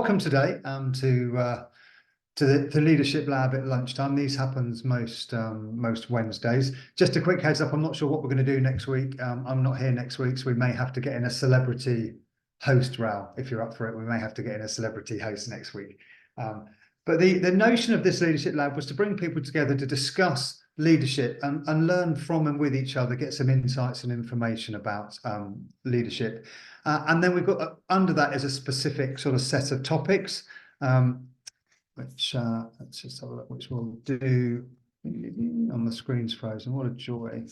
welcome today to the Leadership Lab at lunchtime. These happens most Wednesdays. Just a quick heads up, I'm not sure what we're going to do next week. I'm not here next week, so we may have to get in a celebrity host, Raoul, if you're up for it. We may have to get in a celebrity host next week. But the notion of this Leadership Lab was to bring people together to discuss leadership and learn from and with each other, get some insights and information about leadership. And then we've got under that is a specific sort of set of topics, which let's just have a look, which we'll do on the screen's frozen. What a joy.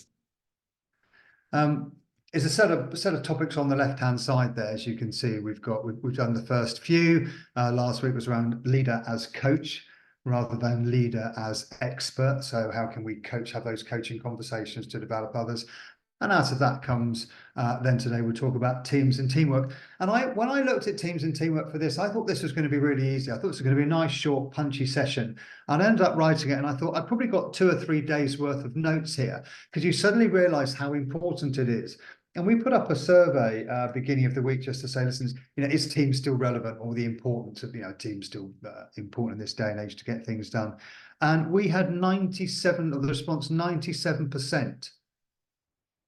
Is a set of topics on the left-hand side there. As you can see, we've done the first few. Last week was around leader as coach rather than leader as expert. So how can we have those coaching conversations to develop others? And out of that comes then today we'll talk about teams and teamwork. And when I looked at teams and teamwork for this, I thought this was going to be really easy. I thought it was going to be a nice, short, punchy session. And I ended up writing it, and I thought I'd probably got 2 or 3 days worth of notes here, because you suddenly realise how important it is. And we put up a survey beginning of the week just to say, listen, is teams still relevant, or the importance of teams still important in this day and age to get things done? And we had 97 of the response, 97%.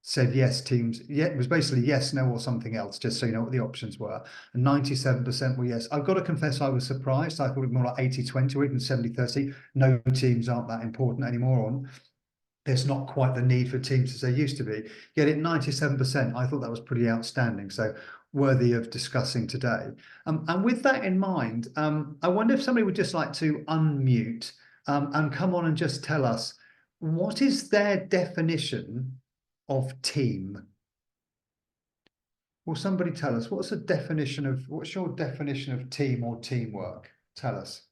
Said yes, teams. Yeah, it was basically yes, no, or something else, just so you know what the options were. And 97% were yes. I've got to confess, I was surprised. I thought it was more like 80-20 or even 70-30. No, teams aren't that important anymore. There's not quite the need for teams as there used to be. Yet at 97%, I thought that was pretty outstanding. So worthy of discussing today. And with that in mind, I wonder if somebody would just like to unmute and come on and just tell us, what is their definition of team? Will somebody tell us what's your definition of team or teamwork? Tell us.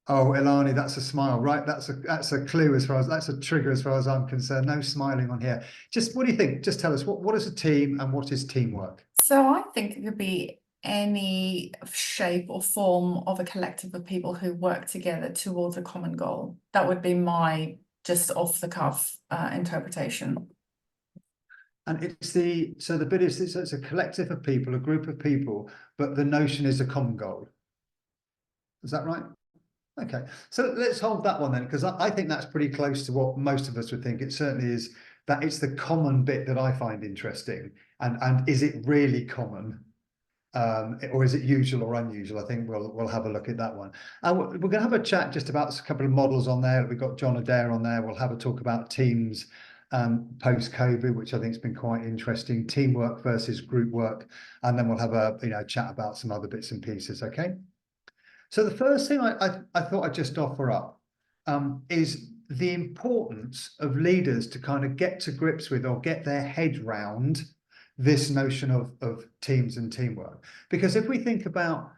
Oh, Ilani, that's a smile, right? That's a clue that's a trigger as far as I'm concerned. No smiling on here. Just what do you think? Just tell us what is a team and what is teamwork? So I think it could be any shape or form of a collective of people who work together towards a common goal. That would be my just off the cuff interpretation. And it's a collective of people, a group of people, but the notion is a common goal. Is that right? Okay, so let's hold that one then, because I think that's pretty close to what most of us would think. It certainly is. That it's the common bit that I find interesting. And is it really common? Or is it usual or unusual? I think we'll have a look at that one. We're going to have a chat just about a couple of models on there. We've got John Adair on there. We'll have a talk about teams post-COVID, which I think has been quite interesting. Teamwork versus group work, and then we'll have a chat about some other bits and pieces. Okay. So the first thing I thought I'd just offer up is the importance of leaders to kind of get to grips with or get their head round this notion of teams and teamwork. Because if we think about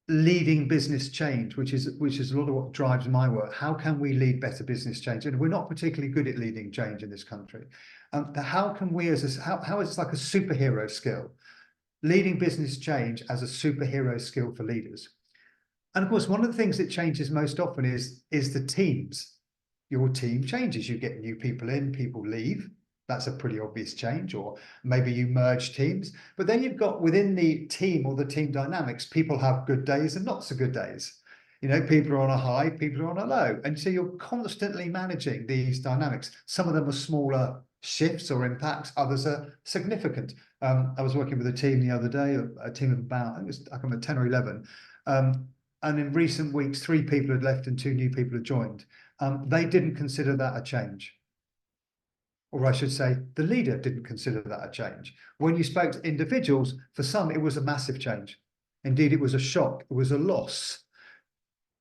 leading business change, which is a lot of what drives my work, how can we lead better business change? And we're not particularly good at leading change in this country. How can we, how is it like a superhero skill? Leading business change as a superhero skill for leaders. And of course, one of the things that changes most often is the teams. Your team changes. You get new people in, people leave. That's a pretty obvious change. Or maybe you merge teams. But then you've got within the team or the team dynamics, people have good days and not so good days. People are on a high, people are on a low. And so you're constantly managing these dynamics. Some of them are smaller shifts or impacts. Others are significant. I was working with a team the other day, a team of about, I can't remember, 10 or 11. And in recent weeks, 3 people had left and 2 new people had joined. They didn't consider that a change. Or I should say, the leader didn't consider that a change. When you spoke to individuals, for some, it was a massive change. Indeed, it was a shock. It was a loss.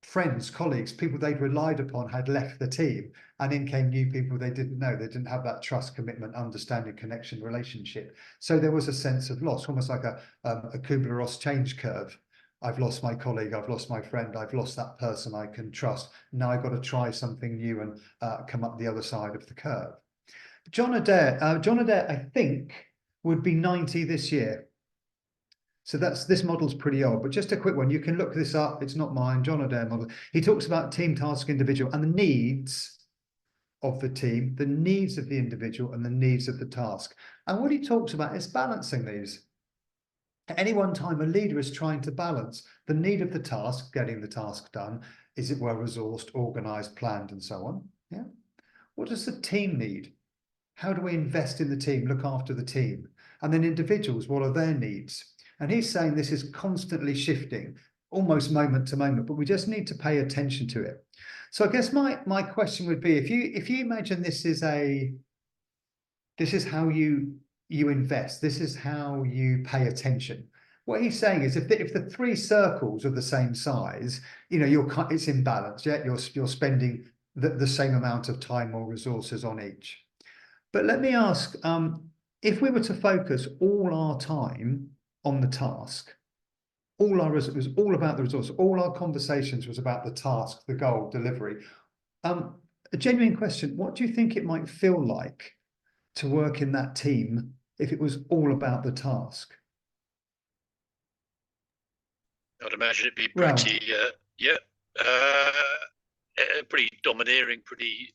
Friends, colleagues, people they'd relied upon had left the team, and in came new people they didn't know. They didn't have that trust, commitment, understanding, connection, relationship. So there was a sense of loss, almost like a Kubler-Ross change curve. I've lost my colleague, I've lost my friend, I've lost that person I can trust. Now I've got to try something new and come up the other side of the curve. John Adair, I think, would be 90 this year. So this model's pretty old, but just a quick one. You can look this up. It's not mine. John Adair model. He talks about team, task, individual, and the needs of the team, the needs of the individual, and the needs of the task. And what he talks about is balancing these. At any one time, a leader is trying to balance the need of the task, getting the task done. Is it well resourced, organized, planned, and so on? Yeah. What does the team need? How do we invest in the team, look after the team? And then individuals, what are their needs? And he's saying this is constantly shifting, almost moment to moment, but we just need to pay attention to it. So I guess my question would be, if you imagine this is how you invest, this is how you pay attention. What he's saying is if the three circles are the same size, you know, it's in balance, yeah, you're spending the same amount of time or resources on each. But let me ask, if we were to focus all our time on the task, it was all about the resource, all our conversations was about the task, the goal, delivery. A genuine question, what do you think it might feel like to work in that team if it was all about the task? I'd imagine it'd be pretty, pretty domineering, pretty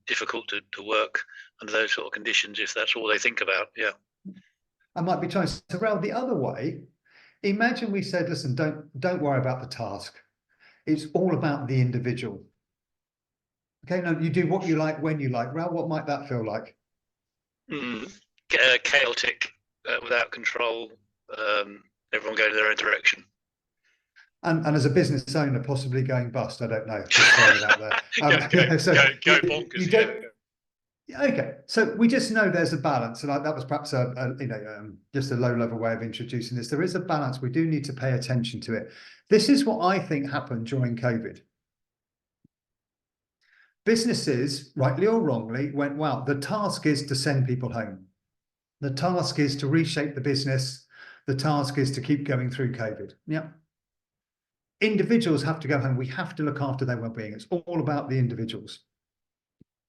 difficult to work under those sort of conditions if that's all they think about. Yeah. I might be trying to rail the other way. Imagine we said, listen, don't worry about the task. It's all about the individual. Okay, no, you do what you like when you like. Rail, what might that feel like? Chaotic, without control, everyone going their own direction. And as a business owner, possibly going bust. I don't know. Just throwing it out there. Go bonkers. Okay, so we just know there's a balance, and that was perhaps just a low-level way of introducing this. There is a balance. We do need to pay attention to it. This is what I think happened during COVID. Businesses, rightly or wrongly, went, wow, the task is to send people home. The task is to reshape the business. The task is to keep going through COVID. Yeah. Individuals have to go home. We have to look after their well-being. It's all about the individuals.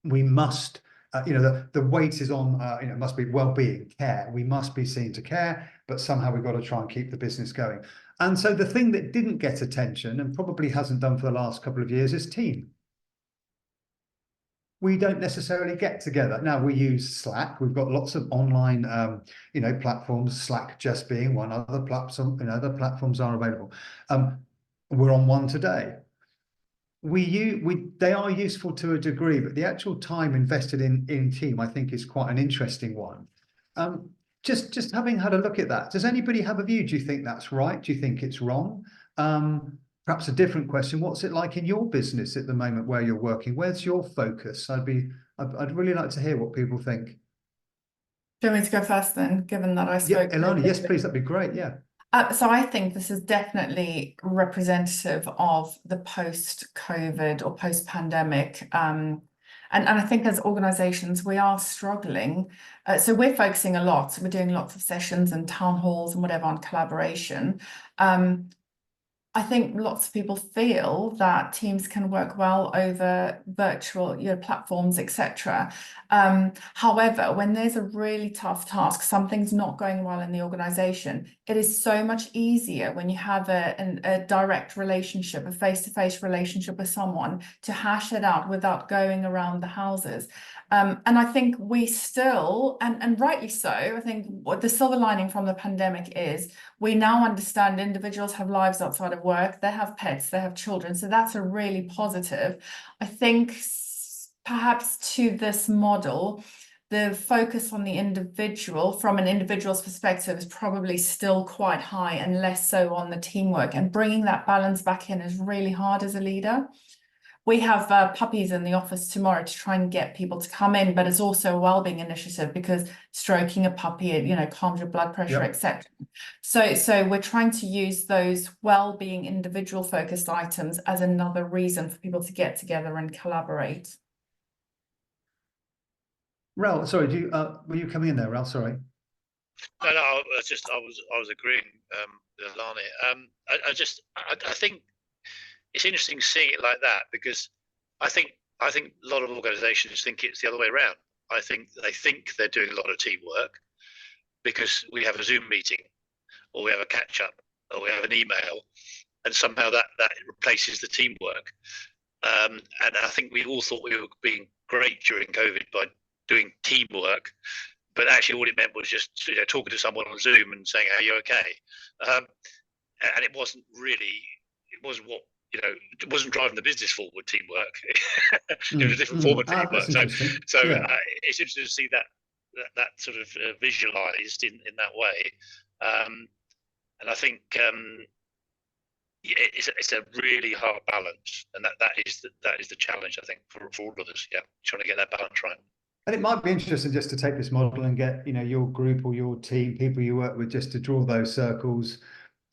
We must, the weight is on, must be well-being, care. We must be seen to care, but somehow we've got to try and keep the business going. And so the thing that didn't get attention and probably hasn't done for the last couple of years is team. We don't necessarily get together. Now we use Slack. We've got lots of online, platforms, Slack just being one. Other platforms, other platforms are available. We're on one today. They are useful to a degree, but the actual time invested in team, I think, is quite an interesting one. Just having had a look at that, does anybody have a view? Do you think that's right? Do you think it's wrong? Perhaps a different question. What's it like in your business at the moment where you're working? Where's your focus? I'd really like to hear what people think. Do you want me to go first then, given that I spoke? Yeah, Ilana, yes, please. That'd be great. Yeah. So I think this is definitely representative of the post-COVID or post-pandemic. And I think as organizations, we are struggling. So we're focusing a lot. We're doing lots of sessions and town halls and whatever on collaboration. I think lots of people feel that teams can work well over virtual platforms, etc. However, when there's a really tough task, something's not going well in the organization, it is so much easier when you have a direct relationship, a face-to-face relationship with someone to hash it out without going around the houses. And I think we still, and rightly so, I think what the silver lining from the pandemic is we now understand individuals have lives outside of work, they have pets, they have children. So that's a really positive. I think perhaps to this model, the focus on the individual from an individual's perspective is probably still quite high and less so on the teamwork. And bringing that balance back in is really hard as a leader. We have puppies in the office tomorrow to try and get people to come in, but it's also a well-being initiative because stroking a puppy, calms your blood pressure, etc. So we're trying to use those well-being individual focused items as another reason for people to get together and collaborate. Ralph, sorry, were you coming in there, Ralph? Sorry. No, I was agreeing with Ilana. I think it's interesting seeing it like that because I think a lot of organisations think it's the other way around. I think they think they're doing a lot of teamwork because we have a Zoom meeting or we have a catch up or we have an email, and somehow that replaces the teamwork. And I think we all thought we were being great during COVID by doing teamwork, but actually all it meant was just talking to someone on Zoom and saying, "Are you okay?" And it wasn't what it wasn't driving the business forward. Teamwork, it was a different form of teamwork. That's interesting. So Yeah. it's interesting to see that sort of visualized in that way, and I think it's a really hard balance, and that is the challenge, I think, for all of us. Yeah, trying to get that balance right. And it might be interesting just to take this model and get, your group or your team, people you work with, just to draw those circles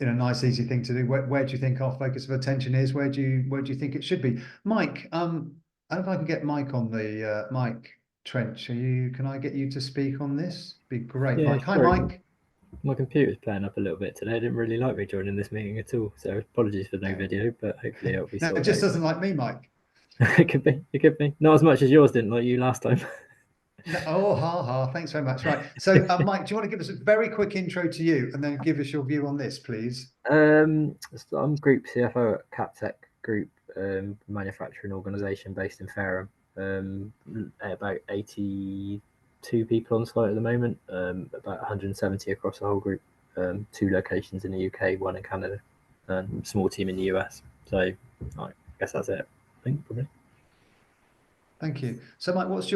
in a nice, easy thing to do. Where do you think our focus of attention is? Where do you think it should be? Mike, I don't know if I can get Mike on the Mike Trench. Can I get you to speak on this? Be great. Yeah, Mike. Hi, sure. Mike. My computer's playing up a little bit today. I didn't really like me joining this meeting at all, so apologies for no video, but hopefully it'll be No, it sorted just out. doesn't like me, Mike. It could be. Not as much as yours didn't like you last time. No, oh, ha. Thanks very much. Right. So, Mike, do you want to give us a very quick intro to you and then give us your view on this, please? So I'm Group CFO at Captech Group, manufacturing organisation based in Fareham. About 82 people on site at the moment, about 170 across the whole group, 2 locations in the UK, 1 in Canada, and a small team in the US. So I guess that's it, I think, probably. Thank you. So, Mike, what's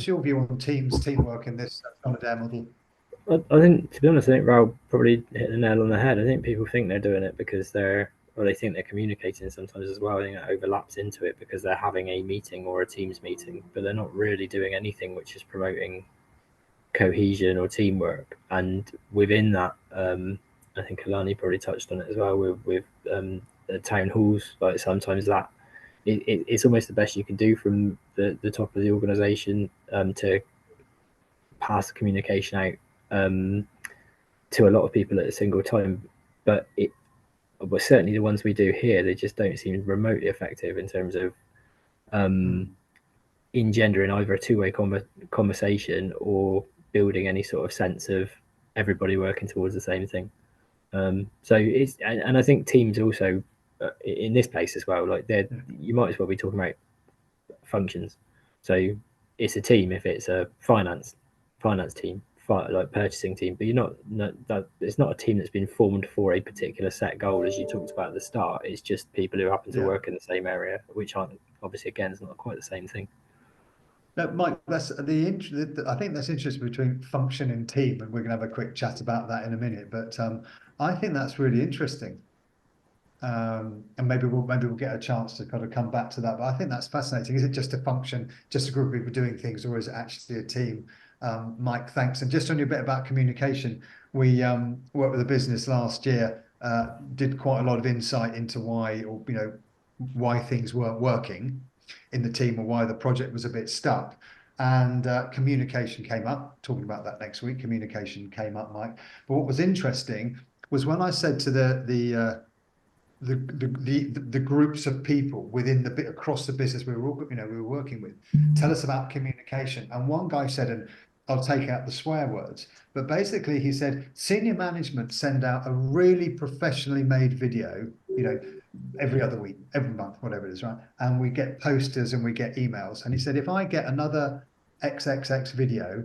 your view on teamwork in this Sonadair model? I think, to be honest, I think Raoul probably hit the nail on the head. I think people think they're doing it because they think they're communicating sometimes as well. I think that overlaps into it because they're having a meeting or a Teams meeting, but they're not really doing anything which is promoting cohesion or teamwork. And within that, I think Alani probably touched on it as well with the town halls. Like sometimes that it's almost the best you can do from the top of the organisation to pass the communication out to a lot of people at a single time. But certainly the ones we do here, they just don't seem remotely effective in terms of engendering either a two-way conversation or building any sort of sense of everybody working towards the same thing. So it's, and I think teams also in this place as well, like you might as well be talking about functions. So it's a team if it's a finance team, like purchasing team, but it's not a team that's been formed for a particular set goal, as you talked about at the start. It's just people who happen to work in the same area, which aren't obviously, again, is not quite the same thing. No, Mike, that's I think that's interesting between function and team, and we're going to have a quick chat about that in a minute. But I think that's really interesting, and maybe we'll get a chance to kind of come back to that. But I think that's fascinating. Is it just a function, just a group of people doing things, or is it actually a team? Mike, thanks. And just on your bit about communication, we worked with a business last year, did quite a lot of insight into why things weren't working in the team or why the project was a bit stuck. And communication came up. Talking about that next week, communication came up, Mike. But what was interesting was when I said to the groups of people within across the business we were working with, tell us about communication. And one guy said, and I'll take out the swear words, but basically he said senior management send out a really professionally made video, every other week, every month, whatever it is, right? And we get posters and we get emails. And he said, if I get another XXX video,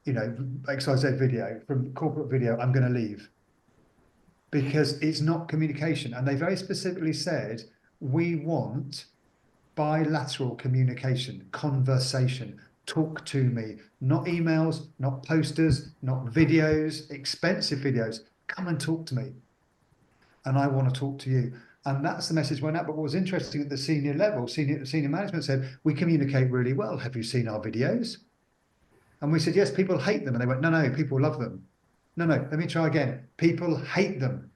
XYZ video from corporate video, I'm going to leave. Because it's not communication. And they very specifically said, we want bilateral communication, conversation, talk to me, not emails, not posters, not videos, expensive videos. Come and talk to me. And I want to talk to you. And that's the message went out. But what was interesting at the senior level, senior management said, we communicate really well. Have you seen our videos? And we said, yes, people hate them. And they went, no, people love them. No, let me try again. People hate them.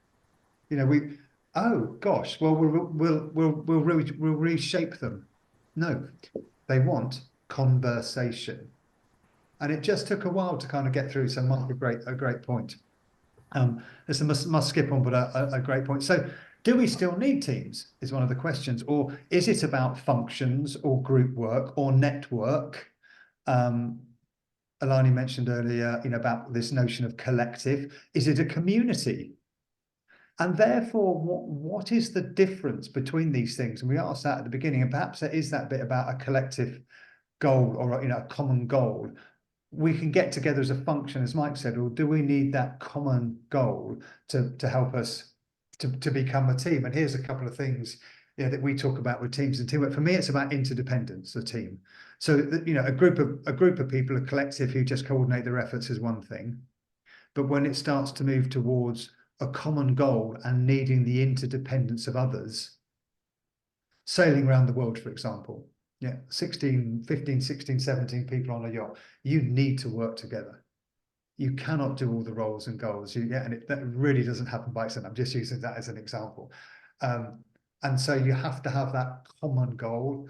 Oh gosh, well, we'll reshape them. No, they want conversation. And it just took a while to kind of get through. So Mark, a great point. This must skip on, but a great point. So do we still need teams is one of the questions, or is it about functions or group work or network? Alani mentioned earlier, about this notion of collective. Is it a community? And therefore, what is the difference between these things? And we asked that at the beginning, and perhaps there is that bit about a collective goal or a common goal. we can get together as a function, as Mike said, or do we need that common goal to help us to become a team? And here's a couple of things, you know, that we talk about with teams and teamwork. For me, it's about interdependence, a team. So you know, a group of people, a collective who just coordinate their efforts is one thing, but when it starts to move towards a common goal and needing the interdependence of others, sailing around the world, for example, yeah, 16, 15, 16, 17 people on a yacht, you need to work together. You cannot do all the roles and goals. That really doesn't happen by accident. I'm just using that as an example. And so you have to have that common goal,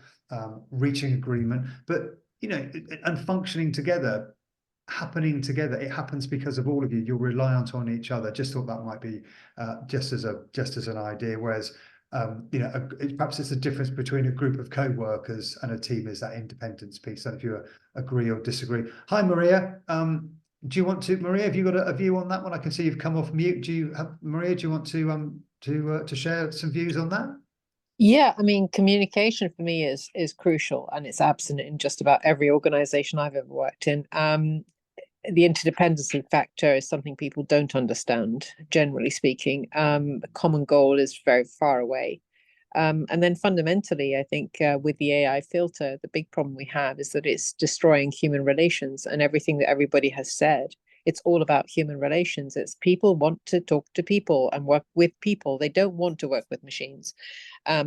reaching agreement, but, you know, and functioning together, happening together. It happens because of all of you. You're reliant on each other. Just thought that might be just as an idea. Whereas, you know, perhaps it's a difference between a group of co-workers and a team is that independence piece. And if you agree or disagree. Hi, Maria. Do you want to, Maria, have you got a view on that one? I can see you've come off mute. Do you have, Maria, do you want to share some views on that? Yeah, I mean, communication for me is crucial, and it's absent in just about every organization I've ever worked in. The interdependency factor is something people don't understand, generally speaking. The common goal is very far away. And then fundamentally, I think with the AI filter, the big problem we have is that it's destroying human relations, and everything that everybody has said. It's all about human relations. It's people want to talk to people and work with people. They don't want to work with machines,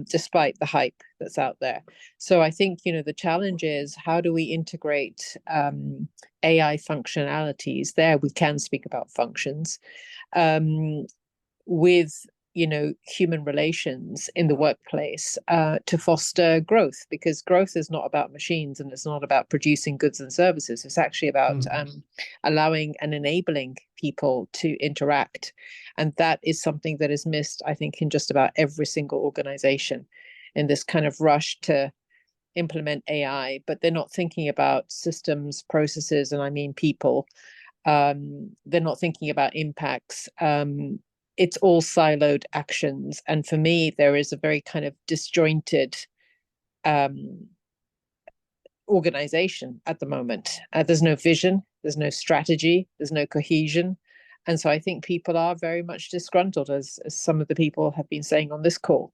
despite the hype that's out there. So I think, you know, the challenge is, how do we integrate AI functionalities there? We can speak about functions with, you know, human relations in the workplace to foster growth, because growth is not about machines and it's not about producing goods and services. It's actually about allowing and enabling people to interact. And that is something that is missed, I think, in just about every single organization in this kind of rush to implement AI, but they're not thinking about systems, processes, and I mean people. They're not thinking about impacts. It's all siloed actions. And for me, there is a very kind of disjointed organization at the moment. There's no vision, there's no strategy, there's no cohesion. And so I think people are very much disgruntled, as some of the people have been saying on this call.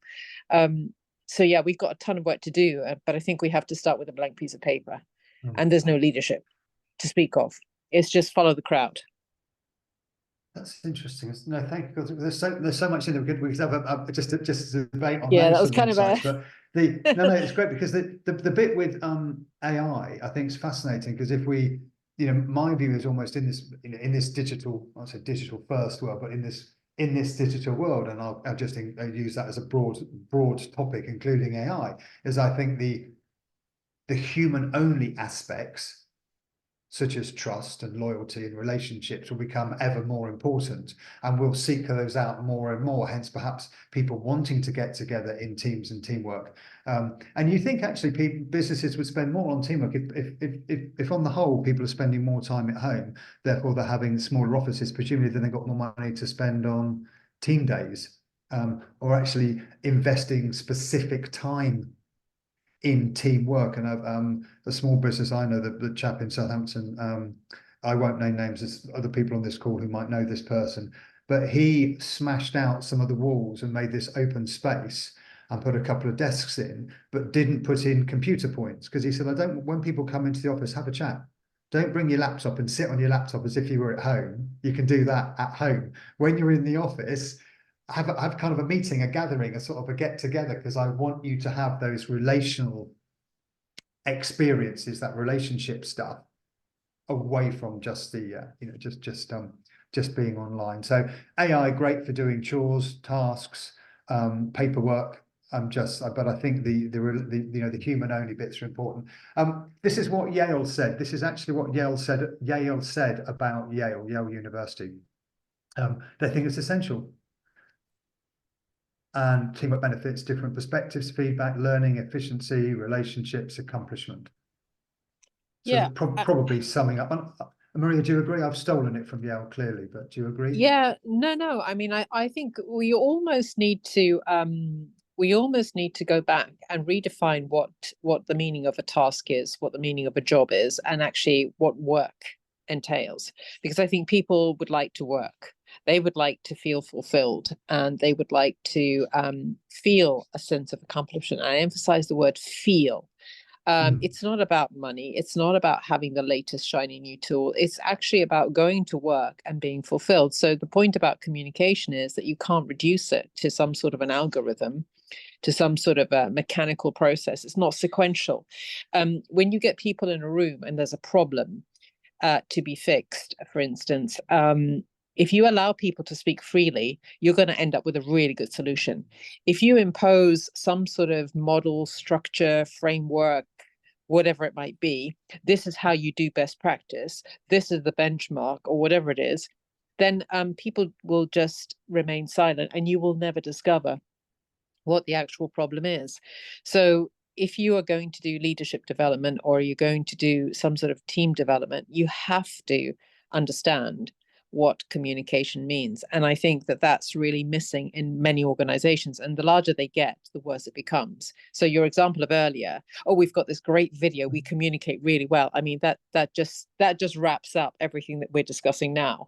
So yeah, we've got a ton of work to do, but I think we have to start with a blank piece of paper. And there's no leadership to speak of. It's just follow the crowd. That's interesting. No, thank you. There's so much in there. We could have just a debate on Yeah, those that was kind insights, of but no, it's great, because the bit with AI, I think, is fascinating, because if we, you know, my view is almost in this, you know, in this digital, I'll say digital first world, but in this digital world, and I'll just use that as a broad topic, including AI, is I think the human only aspects, such as trust and loyalty and relationships, will become ever more important, and we'll seek those out more and more, hence perhaps people wanting to get together in teams and teamwork. And you think actually businesses would spend more on teamwork if on the whole people are spending more time at home, therefore they're having smaller offices, presumably then they've got more money to spend on team days, or actually investing specific time in teamwork. And a small business I know, the chap in Southampton, I won't name names, there's other people on this call who might know this person, but he smashed out some of the walls and made this open space and put a couple of desks in, but didn't put in computer points, because he said, when people come into the office, have a chat. Don't bring your laptop and sit on your laptop as if you were at home. You can do that at home. When you're in the office, have kind of a meeting, a gathering, a sort of a get together, because I want you to have those relational experiences, that relationship stuff, away from just the you know, just being online. So AI, great for doing chores, tasks, paperwork. But I think the you know, the human only bits are important. This is what Yale said. This is actually what Yale said about Yale University. They think it's essential. And teamwork benefits, different perspectives, feedback, learning, efficiency, relationships, accomplishment. So yeah, probably summing up. Maria, do you agree? I've stolen it from Yale, clearly, but do you agree? yeah, no. I mean, I think we almost need to go back and redefine what the meaning of a task is, what the meaning of a job is, and actually what work entails, because I think people would like to work. They would like to feel fulfilled, and they would like to feel a sense of accomplishment. I emphasize the word feel. It's not about money. It's not about having the latest shiny new tool. It's actually about going to work and being fulfilled. So the point about communication is that you can't reduce it to some sort of an algorithm, to some sort of a mechanical process. It's not sequential. When you get people in a room and there's a problem to be fixed, for instance, if you allow people to speak freely, you're going to end up with a really good solution. If you impose some sort of model, structure, framework, whatever it might be, this is how you do best practice, this is the benchmark, or whatever it is, then people will just remain silent, and you will never discover what the actual problem is. So if you are going to do leadership development, or you're going to do some sort of team development, you have to understand what communication means. And I think that that's really missing in many organizations. And the larger they get, the worse it becomes. So your example of earlier, oh, we've got this great video, we communicate really well. I mean, that just wraps up everything that we're discussing now.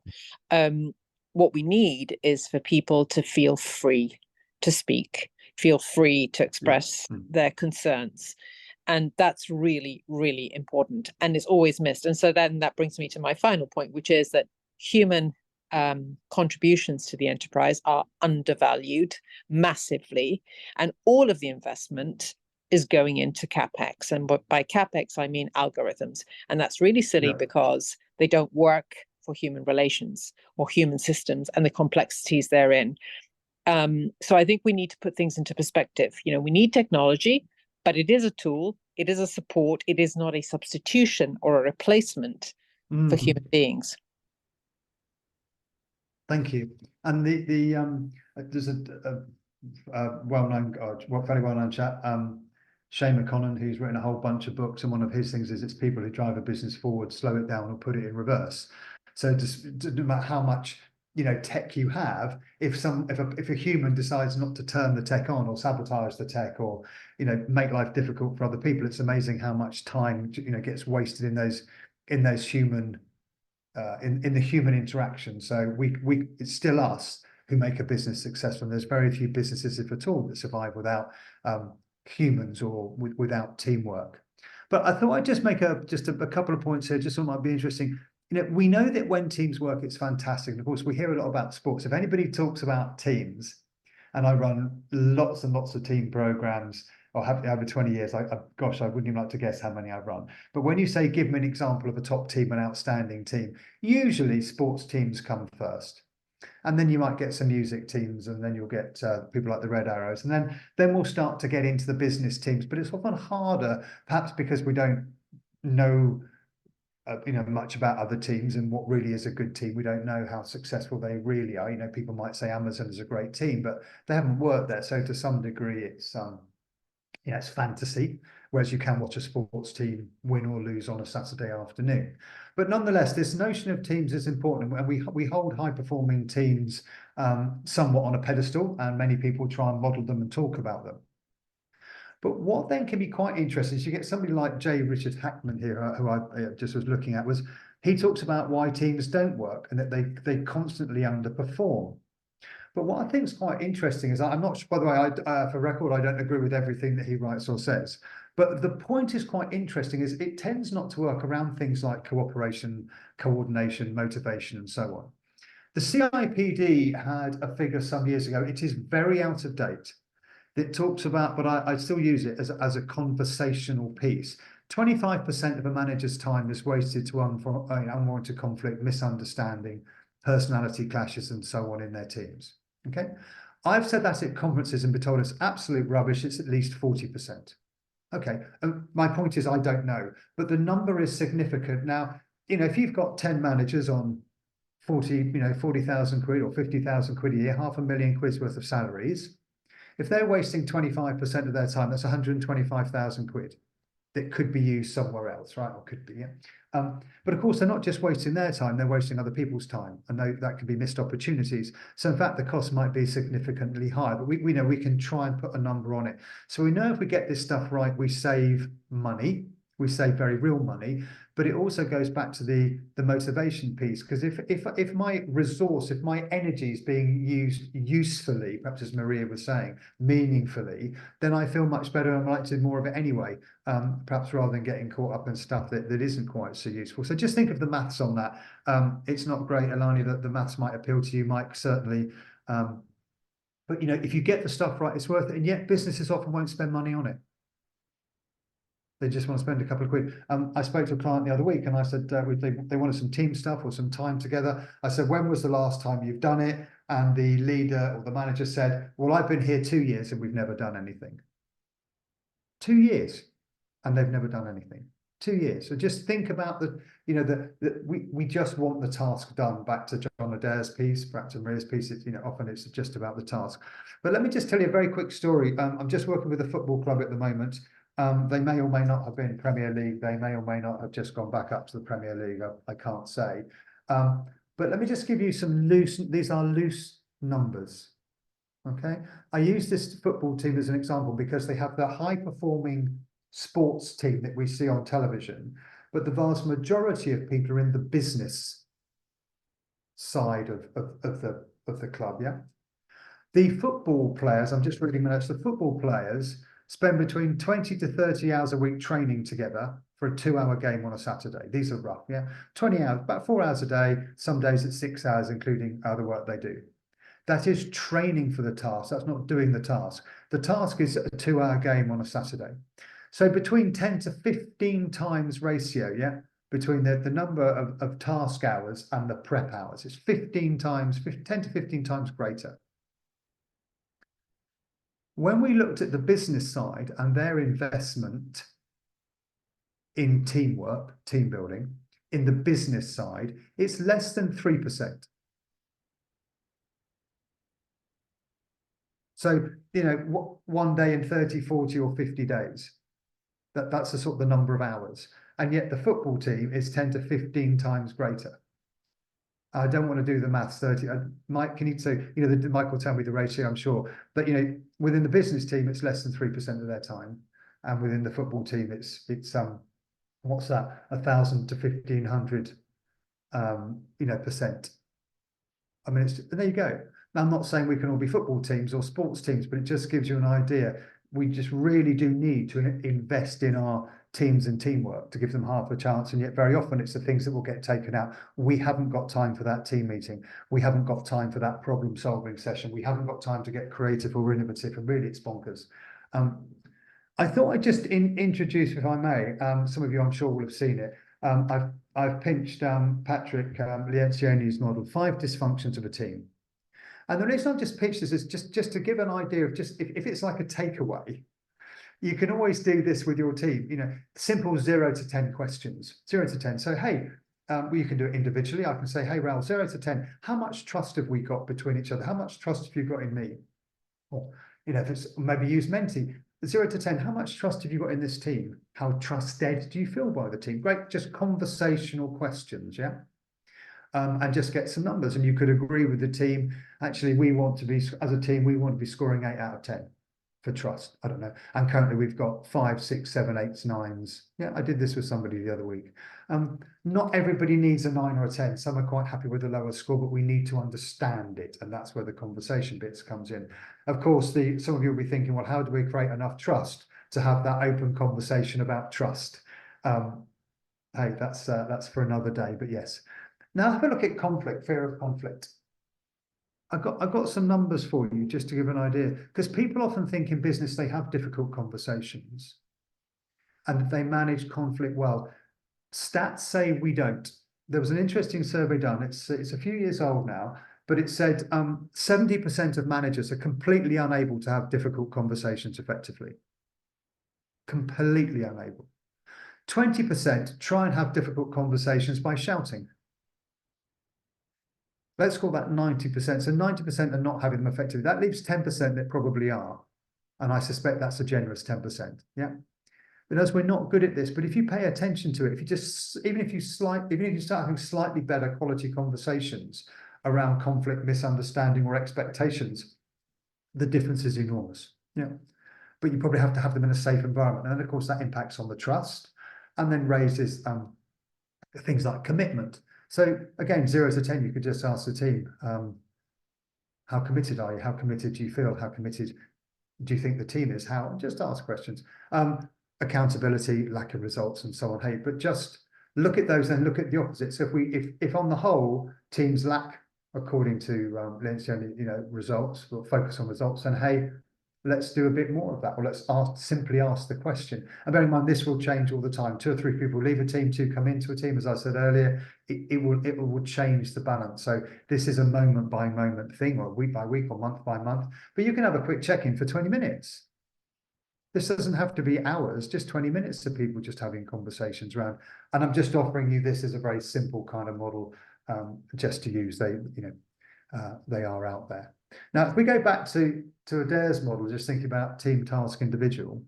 What we need is for people to feel free to speak, feel free to express their concerns. And that's really, really important. And it's always missed. And so then that brings me to my final point, which is that human contributions to the enterprise are undervalued massively, and all of the investment is going into CapEx. And by CapEx, I mean algorithms. And that's really silly because they don't work for human relations or human systems and the complexities therein. So I think we need to put things into perspective. You know, we need technology, but it is a tool, it is a support, it is not a substitution or a replacement for human beings. Thank you. And there's a well-known, very well-known chap, Shane McConnell, who's written a whole bunch of books, and one of his things is it's people who drive a business forward, slow it down, or put it in reverse. So just no matter how much tech you have, if a human decides not to turn the tech on, or sabotage the tech, or make life difficult for other people, it's amazing how much time gets wasted in those human. In the human interaction. So it's still us who make a business successful. And there's very few businesses, if at all, that survive without humans or without teamwork. But I thought I'd just make a couple of points here, just thought might be interesting. We know that when teams work, it's fantastic. And of course, we hear a lot about sports. If anybody talks about teams, and I run lots and lots of team programs, or have over 20 years, gosh, I wouldn't even like to guess how many I've run. But when you say, give me an example of a top team, an outstanding team, usually sports teams come first. And then you might get some music teams, and then you'll get people like the Red Arrows. And then we'll start to get into the business teams. But it's often harder, perhaps because we don't know much about other teams and what really is a good team. We don't know how successful they really are. People might say Amazon is a great team, but they haven't worked there. So to some degree, it's fantasy, whereas you can watch a sports team win or lose on a Saturday afternoon. But nonetheless, this notion of teams is important, and we hold high-performing teams somewhat on a pedestal, and many people try and model them and talk about them. But what then can be quite interesting is you get somebody like J. Richard Hackman here, who I just was looking at, he talks about why teams don't work and that they constantly underperform. But what I think is quite interesting is, I'm not sure, by the way, for record, I don't agree with everything that he writes or says. But the point is quite interesting, is it tends not to work around things like cooperation, coordination, motivation, and so on. The CIPD had a figure some years ago. It is very out of date. It talks about, but I still use it as a conversational piece. 25% of a manager's time is wasted to unwarranted conflict, misunderstanding, personality clashes, and so on in their teams. Okay, I've said that at conferences and been told it's absolute rubbish. It's at least 40%. Okay, and my point is I don't know, but the number is significant. Now, if you've got 10 managers on 40,000 quid or 50,000 quid a year, £500,000 worth of salaries, if they're wasting 25% of their time, that's 125,000 quid that could be used somewhere else, right? Or could be, yeah. But of course, they're not just wasting their time, they're wasting other people's time, and that could be missed opportunities. So in fact, the cost might be significantly higher, but we know we can try and put a number on it. So we know if we get this stuff right, we save money, we save very real money, but it also goes back to the motivation piece. Because if my resource, if my energy is being used usefully, perhaps as Maria was saying, meaningfully, then I feel much better and I like to do more of it anyway, perhaps rather than getting caught up in stuff that isn't quite so useful. So just think of the maths on that. It's not great, Alani, that the maths might appeal to you, Mike, certainly. But, you know, if you get the stuff right, it's worth it. And yet businesses often won't spend money on it. They just want to spend a couple of quid. I spoke to a client the other week and I said, they wanted some team stuff or some time together. I said, when was the last time you've done it? And the leader or the manager said, well, I've been here 2 years and we've never done anything. 2 years and they've never done anything. 2 years. So just think about we just want the task done. Back to John Adair's piece, back to Maria's piece. It's, often it's just about the task. But let me just tell you a very quick story. I'm just working with a football club at the moment. They may or may not have been Premier League. They may or may not have just gone back up to the Premier League. I can't say. But let me just give you some these are loose numbers. Okay. I use this football team as an example because they have the high performing sports team that we see on television, but the vast majority of people are in the business side of the club. Yeah. The football players, I'm just reading minutes, the football players spend between 20 to 30 hours a week training together for a 2-hour game on a Saturday. These are rough, yeah? 20 hours, about 4 hours a day, some days it's 6 hours, including other work they do. That is training for the task. That's not doing the task. The task is a 2-hour game on a Saturday. So between 10 to 15 times ratio, yeah, between the number of task hours and the prep hours. It's 10 to 15 times greater. When we looked at the business side and their investment in teamwork, team building, in the business side, it's less than 3%. So, 1 day in 30, 40 or 50 days, that's the sort of the number of hours. And yet the football team is 10 to 15 times greater. I don't want to do the maths. 30. Mike, can you say, Mike will tell me the ratio, I'm sure. But, within the business team, it's less than 3% of their time. And within the football team, it's what's that? 1,000 to 1,500, percent. I mean, there you go. Now, I'm not saying we can all be football teams or sports teams, but it just gives you an idea. We just really do need to invest in our teams and teamwork to give them half a chance, and yet very often it's the things that will get taken out. We haven't got time for that team meeting. We haven't got time for that problem solving session. We haven't got time to get creative or innovative, and really it's bonkers. I thought I'd just introduce, if I may, some of you I'm sure will have seen it. I've pinched Patrick Lencioni's model, 5 dysfunctions of a team. And the reason I've just pitched this is just to give an idea of just if it's like a takeaway. You can always do this with your team, simple 0 to 10 questions, 0 to 10. So, hey, you can do it individually. I can say, hey, Raoul, 0 to 10, how much trust have we got between each other? How much trust have you got in me? Or, if it's maybe use Menti, 0 to 10, how much trust have you got in this team? How trusted do you feel by the team? Great, just conversational questions, yeah? And just get some numbers. And you could agree with the team, actually, we want to be, as a team, we want to be scoring 8 out of 10. For trust, I don't know. And currently we've got 5, 6, 7, 8s, 9s. Yeah, I did this with somebody the other week. Not everybody needs a 9 or a 10. Some are quite happy with a lower score, but we need to understand it. And that's where the conversation bits comes in. Of course, some of you will be thinking, well, how do we create enough trust to have that open conversation about trust? Hey, that's for another day, but yes. Now have a look at conflict, fear of conflict. I've got some numbers for you just to give an idea, because people often think in business they have difficult conversations and they manage conflict well. Stats say we don't. There was an interesting survey done. It's a few years old now, but it said 70% of managers are completely unable to have difficult conversations effectively. Completely unable. 20% try and have difficult conversations by shouting. Let's call that 90%. So 90% are not having them effectively. That leaves 10% that probably are. And I suspect that's a generous 10%. Yeah. But as we're not good at this, but if you pay attention to it, even if you start having slightly better quality conversations around conflict, misunderstanding, or expectations, the difference is enormous. Yeah. But you probably have to have them in a safe environment. And of course, that impacts on the trust and then raises things like commitment. So again, 0 to 10, you could just ask the team, how committed are you? How committed do you feel? How committed do you think the team is? How? Just ask questions. Accountability, lack of results, and so on. Hey, but just look at those and look at the opposite. So if on the whole teams lack, according to Lencioni, results, or focus on results, then hey, let's do a bit more of that, or let's simply ask the question. And bear in mind, this will change all the time. 2 or 3 people leave a team, 2 come into a team. As I said earlier, it will change the balance. So this is a moment by moment thing, or week by week, or month by month. But you can have a quick check-in for 20 minutes. This doesn't have to be hours, just 20 minutes of people just having conversations around. And I'm just offering you this as a very simple kind of model, just to use. They are out there. Now, if we go back to Adair's model, just thinking about team, task, individual.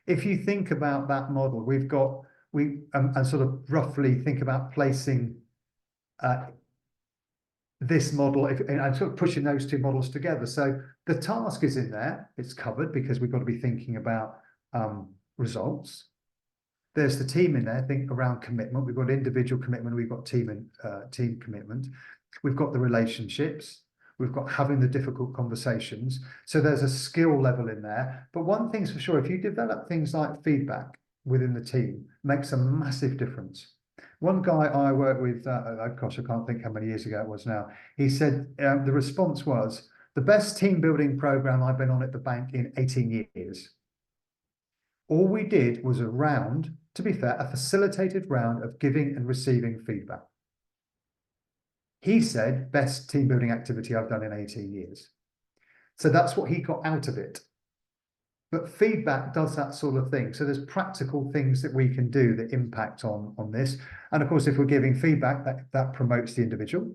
If you think about that model, and sort of roughly think about placing this model, and sort of pushing those 2 models together. So the task is in there, it's covered, because we've got to be thinking about results. There's the team in there, think around commitment. We've got individual commitment, we've got team commitment. We've got the relationships. We've got having the difficult conversations. So there's a skill level in there. But one thing's for sure, if you develop things like feedback within the team, makes a massive difference. One guy I worked with, gosh, I can't think how many years ago it was now. He said the response was, the best team building program I've been on at the bank in 18 years. All we did was to be fair, a facilitated round of giving and receiving feedback. He said, best team building activity I've done in 18 years. So that's what he got out of it. But feedback does that sort of thing. So there's practical things that we can do that impact on this. And of course, if we're giving feedback, that promotes the individual,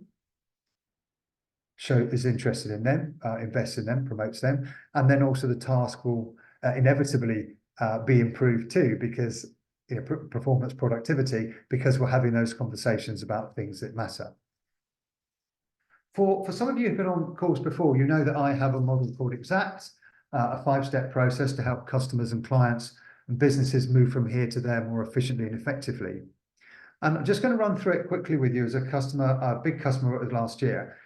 is interested in them, invests in them, promotes them. And then also the task will inevitably be improved too, because performance, productivity, because we're having those conversations about things that matter. For some of you who've been on calls before, you know that I have a model called Exact, a 5-step process to help customers and clients and businesses move from here to there more efficiently and effectively. And I'm just going to run through it quickly with you as a big customer last year.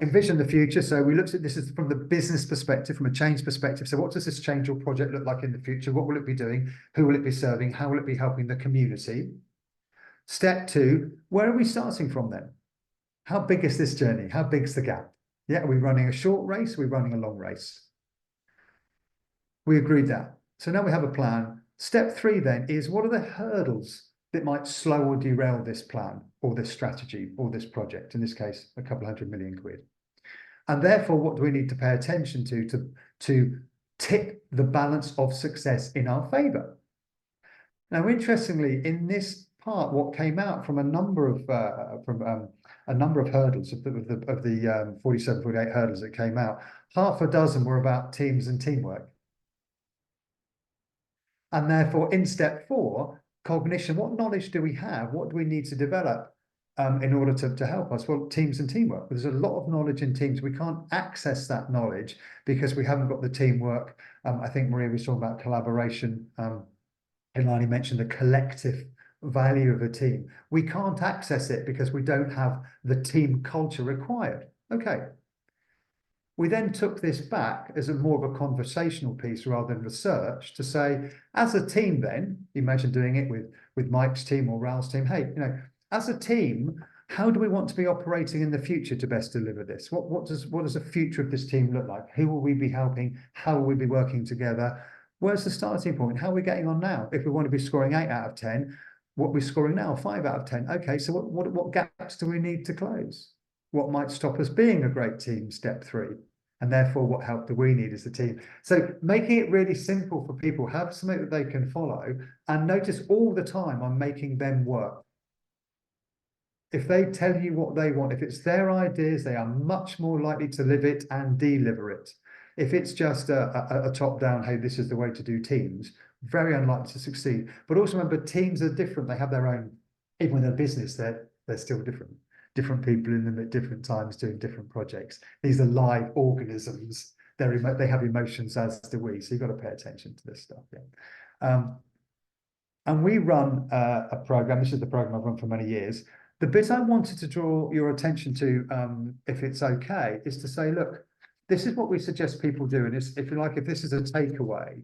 Envision the future. So we looked at this from the business perspective, from a change perspective. So what does this change or project look like in the future? What will it be doing? Who will it be serving? How will it be helping the community? Step 2, where are we starting from then? How big is this journey? How big's the gap? Yeah, are we running a short race? Are we running a long race? We agreed that. So now we have a plan. Step 3 then is, what are the hurdles that might slow or derail this plan or this strategy or this project? In this case, a couple £100 million. And therefore, what do we need to pay attention to tip the balance of success in our favor? Now, interestingly, in this part, what came out from a number of hurdles of the 47, 48 hurdles that came out, half a dozen were about teams and teamwork. And therefore, in step 4, cognition, what knowledge do we have? What do we need to develop in order to help us? Well, teams and teamwork. There's a lot of knowledge in teams. We can't access that knowledge because we haven't got the teamwork. I think Maria was talking about collaboration. Ilani mentioned the collective value of a team. We can't access it because we don't have the team culture required. Okay. We then took this back as more of a conversational piece rather than research to say, as a team then, imagine doing it with Mike's team or Raoul's team, hey, as a team, how do we want to be operating in the future to best deliver this? What does the future of this team look like? Who will we be helping? How will we be working together? Where's the starting point? How are we getting on now? If we want to be scoring 8 out of 10, what are we scoring now? 5 out of 10. Okay, so what gaps do we need to close? What might stop us being a great team? Step 3. And therefore, what help do we need as a team? So making it really simple for people, have something that they can follow, and notice all the time I'm making them work. If they tell you what they want, if it's their ideas, they are much more likely to live it and deliver it. If it's just a top-down, hey, this is the way to do teams, very unlikely to succeed. But also remember, teams are different. They have their own, even when they're business, they're still different. Different people in them at different times doing different projects. These are live organisms. They have emotions, as do we. So you've got to pay attention to this stuff. Yeah. and we run a program. This is the program I've run for many years. The bit I wanted to draw your attention to, if it's okay, is to say, look, this is what we suggest people do. And it's, if you like, if this is a takeaway,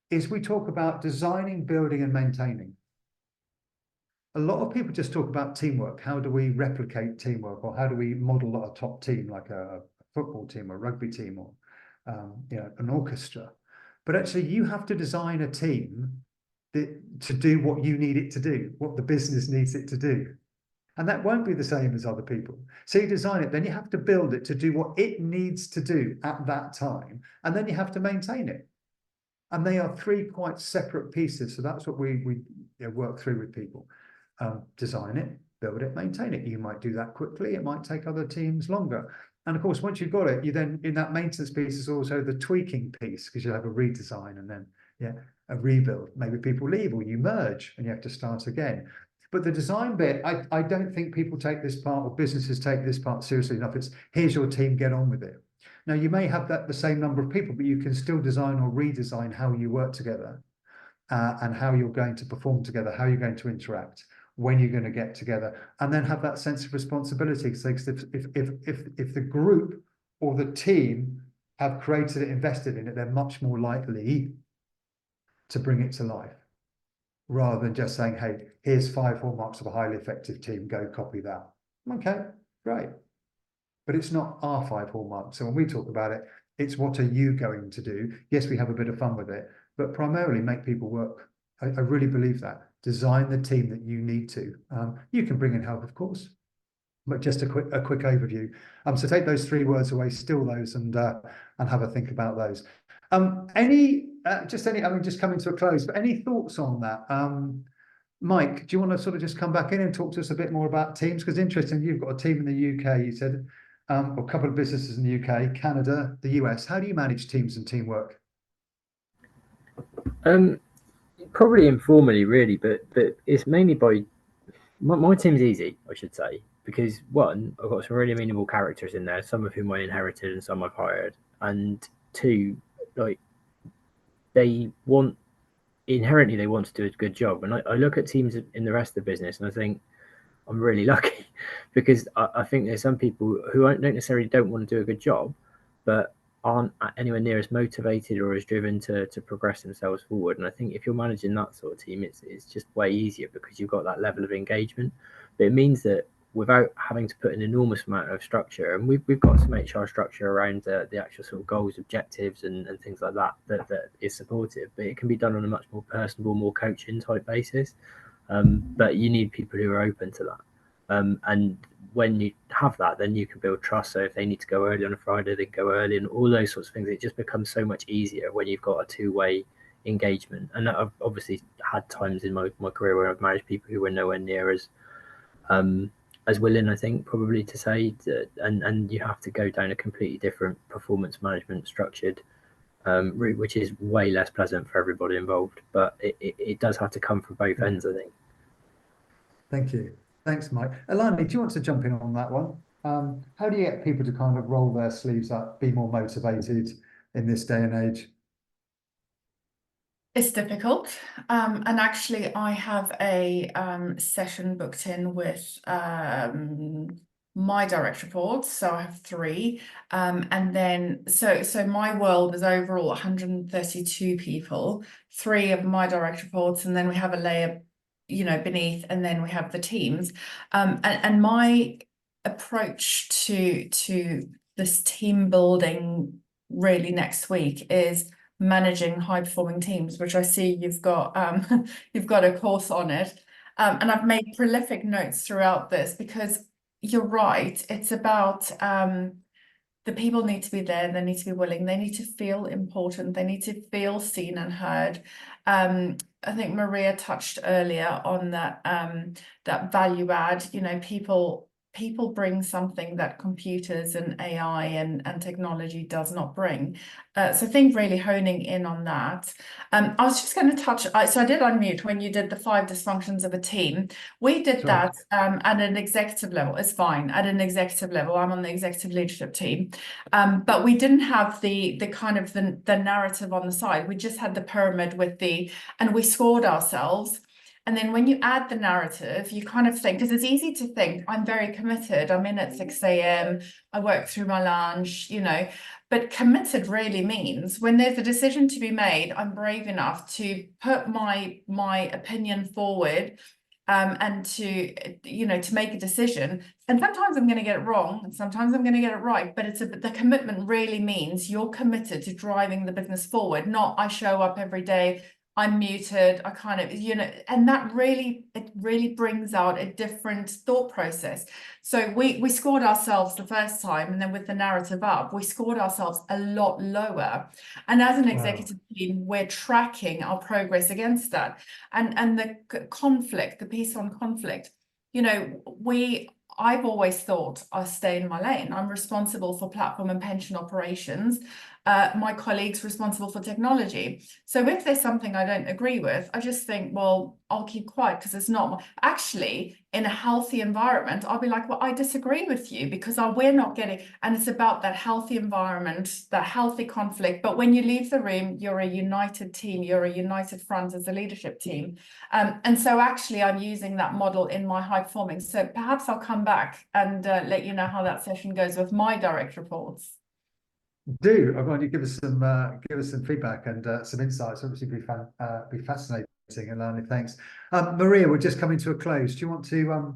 is we talk about designing, building, and maintaining. A lot of people just talk about teamwork. How do we replicate teamwork, or how do we model a top team like a football team or rugby team, or an orchestra? But actually, you have to design a team to do what you need it to do, what the business needs it to do. And that won't be the same as other people. So you design it, then you have to build it to do what it needs to do at that time. And then you have to maintain it. And they are three quite separate pieces. So that's what we work through with people. Design it, build it, maintain it. You might do that quickly. It might take other teams longer. And of course, once you've got it, you then, in that maintenance piece is also the tweaking piece, because you'll have a redesign and then, a rebuild. Maybe people leave, or you merge and you have to start again. But the design bit, I don't think people take this part, or businesses take this part seriously enough. It's, here's your team, get on with it. Now, you may have the same number of people, but you can still design or redesign how you work together, and how you're going to perform together, how you're going to interact, when you're going to get together, and then have that sense of responsibility. So if the group or the team have created it, invested in it, they're much more likely to bring it to life, rather than just saying, hey, here's 5 hallmarks of a highly effective team, go copy that. Okay, great. But it's not our 5 hallmarks. So when we talk about it, it's what are you going to do? Yes, we have a bit of fun with it, but primarily make people work. I really believe that. Design the team that you need to. You can bring in help, of course, but just a quick overview. So take those 3 words away, steal those, and have a think about those. Just coming to a close, but any thoughts on that? Mike, do you want to sort of just come back in and talk to us a bit more about teams? Because interesting, you've got a team in the UK, you said, or a couple of businesses in the UK, Canada, the US. How do you manage teams and teamwork? Probably informally, really, but it's mainly by my team's easy, I should say, because one, I've got some really amenable characters in there, some of whom I inherited and some I've hired, and 2, like, they inherently want to do a good job. And I look at teams in the rest of the business and I think I'm really lucky, because I think there's some people who don't necessarily don't want to do a good job, but aren't anywhere near as motivated or as driven to progress themselves forward. And I think if you're managing that sort of team, it's just way easier, because you've got that level of engagement. But it means that without having to put an enormous amount of structure, and we've got some HR structure around the actual sort of goals, objectives, and things like that is supportive, but it can be done on a much more personable, more coaching type basis. But you need people who are open to that. And when you have that, then you can build trust. So if they need to go early on a Friday, they go early, and all those sorts of things. It just becomes so much easier when you've got a two-way engagement. And I've obviously had times in my career where I've managed people who were nowhere near as willing, I think, probably to say that, and you have to go down a completely different performance management structured route, which is way less pleasant for everybody involved. But it does have to come from both ends, I think. Thank you. Thanks, Mike. Alani, do you want to jump in on that one? How do you get people to kind of roll their sleeves up, be more motivated in this day and age? It's difficult. And actually, I have a session booked in with my direct reports. So I have 3. And then, so my world is overall 132 people, 3 of my direct reports, and then we have a layer, beneath, and then we have the teams. And my approach to this team building really next week is managing high performing teams, which I see you've got a course on it, and I've made prolific notes throughout this, because you're right, it's about the people need to be there, they need to be willing, they need to feel important, they need to feel seen and heard. I think Maria touched earlier on that that value add, people people bring something that computers and AI and technology does not bring. So I think really honing in on that. I was just going to touch, so I did unmute when you did the 5 dysfunctions of a team. We did Sure. that at an executive level. It's fine at an executive level. I'm on the executive leadership team, but we didn't have the kind of the narrative on the side. We just had the pyramid with and we scored ourselves. And then when you add the narrative, you kind of think, because it's easy to think, I'm very committed, I'm in at 6 a.m, I work through my lunch, you know, but committed really means when there's a decision to be made, I'm brave enough to put my opinion forward, and to, you know, to make a decision. And sometimes I'm going to get it wrong, and sometimes I'm going to get it right. But the commitment really means you're committed to driving the business forward, not I show up every day, I'm muted, I kind of, you know, and that really, it really brings out a different thought process. So we scored ourselves the first time, and then with the narrative up, we scored ourselves a lot lower. And as an executive team, we're tracking our progress against that. And the conflict, the piece on conflict, you know, I've always thought I stay in my lane. I'm responsible for platform and pension operations. My colleague's responsible for technology. So if there's something I don't agree with, I just think, well, I'll keep quiet because it's not actually in a healthy environment. I'll be like, well, I disagree with you because we're not getting, and it's about that healthy environment, that healthy conflict. But when you leave the room, you're a united team, you're a united front as a leadership team. And so actually I'm using that model in my high performing. So perhaps I'll come back and let you know how that session goes with my direct reports. Do I want you to give us some feedback and some insights? Obviously, be fascinating. Alani, thanks. Maria, we're just coming to a close. Do you want to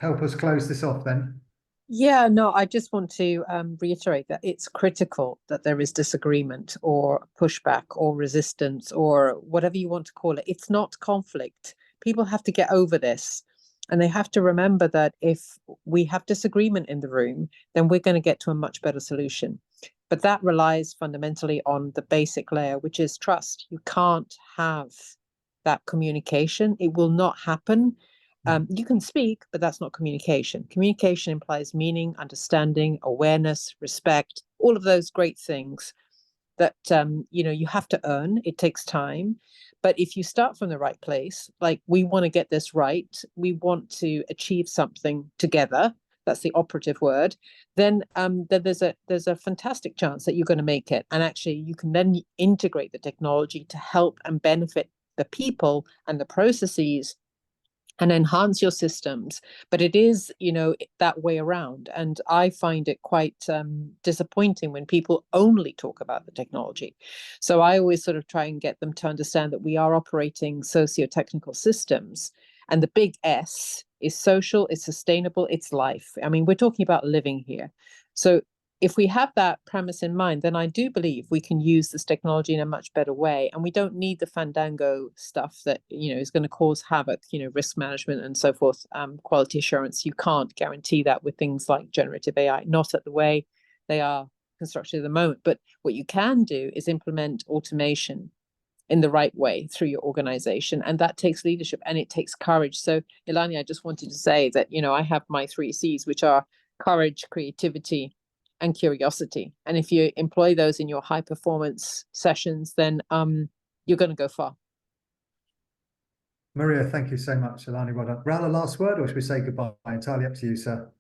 help us close this off then? Yeah, no, I just want to reiterate that it's critical that there is disagreement or pushback or resistance or whatever you want to call it. It's not conflict. People have to get over this. And they have to remember that if we have disagreement in the room, then we're going to get to a much better solution. But that relies fundamentally on the basic layer, which is trust. You can't have that communication. It will not happen. You can speak, but that's not communication. Communication implies meaning, understanding, awareness, respect, all of those great things that you know, you have to earn. It takes time. But if you start from the right place, like we want to get this right, we want to achieve something together, that's the operative word, then there's a fantastic chance that you're going to make it. And actually you can then integrate the technology to help and benefit the people and the processes and enhance your systems. But it is, you know, that way around. And I find it quite disappointing when people only talk about the technology. So I always sort of try and get them to understand that we are operating socio-technical systems. And the big S is social, it's sustainable, it's life. I mean, we're talking about living here. So if we have that premise in mind, then I do believe we can use this technology in a much better way. And we don't need the fandango stuff that, you know, is going to cause havoc, you know, risk management and so forth, quality assurance. You can't guarantee that with things like generative AI, not at the way they are constructed at the moment. But what you can do is implement automation in the right way through your organization. And that takes leadership and it takes courage. So Ilani, I just wanted to say that, you know, I have my 3 C's, which are courage, creativity, and curiosity. And if you employ those in your high performance sessions, then you're going to go far. Maria, thank you so much. Alani, well done. Raoul, a last word, or should we say goodbye? Entirely up to you, sir.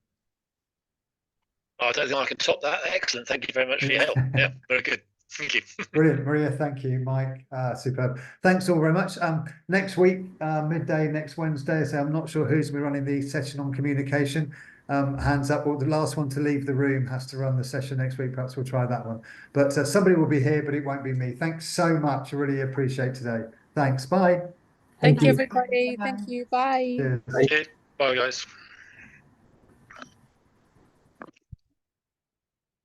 I don't think I can top that. Excellent. Thank you very much for your help. Yeah, very good. Thank you. Brilliant, Maria. Thank you, Mike. Superb. Thanks all very much. Next week, midday, next Wednesday. So I'm not sure who's we're running the session on communication. Hands up. Well, the last one to leave the room has to run the session next week. Perhaps we'll try that one. But somebody will be here, but it won't be me. Thanks so much. I really appreciate today. Thanks. Bye. Thank you, everybody. Bye. Thank you. Bye. Cheers. Cheers. Bye, guys.